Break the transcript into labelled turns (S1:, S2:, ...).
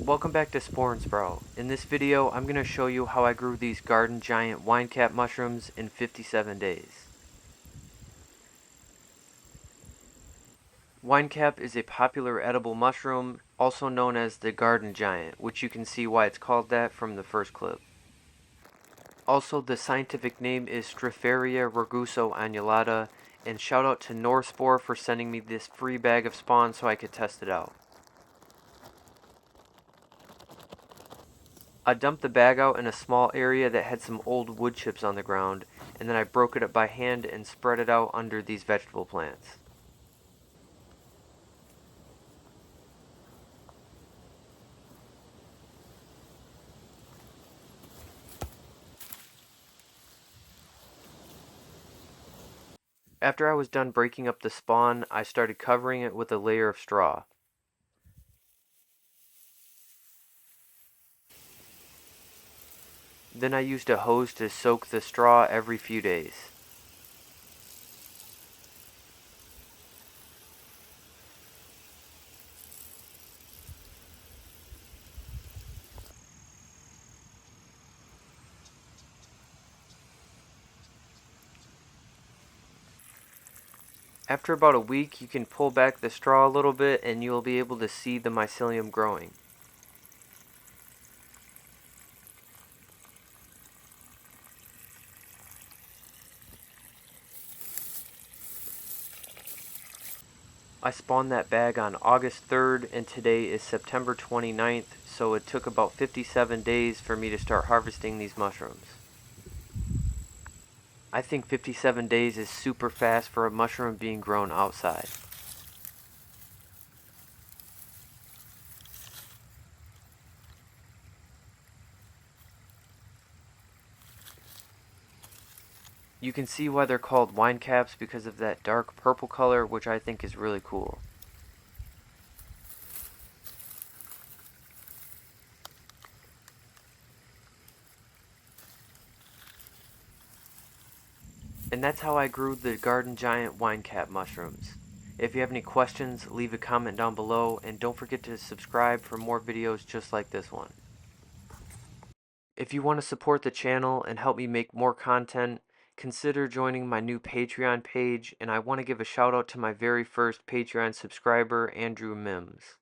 S1: Welcome back to Spore and Sprout. In this video, I'm going to show you how I grew these garden giant wine cap mushrooms in 57 days. Wine cap is a popular edible mushroom, also known as the garden giant, which you can see why it's called that from the first clip. Also, the scientific name is Stropharia rugoso annulata, and shout out to Norspore for sending me this free bag of spawn so I could test it out. I dumped the bag out in a small area that had some old wood chips on the ground, and then I broke it up by hand and spread it out under these vegetable plants. After I was done breaking up the spawn, I started covering it with a layer of straw. Then I used a hose to soak the straw every few days. After about a week, you can pull back the straw a little bit and you'll be able to see the mycelium growing. I spawned that bag on August 3rd and today is September 29th, so it took about 57 days for me to start harvesting these mushrooms. I think 57 days is super fast for a mushroom being grown outside. You can see why they're called wine caps because of that dark purple color, which I think is really cool. And that's how I grew the garden giant wine cap mushrooms. If you have any questions, leave a comment down below, and don't forget to subscribe for more videos just like this one. If you want to support the channel and help me make more content, consider joining my new Patreon page, and I want to give a shout out to my very first Patreon subscriber, Andrew Mims.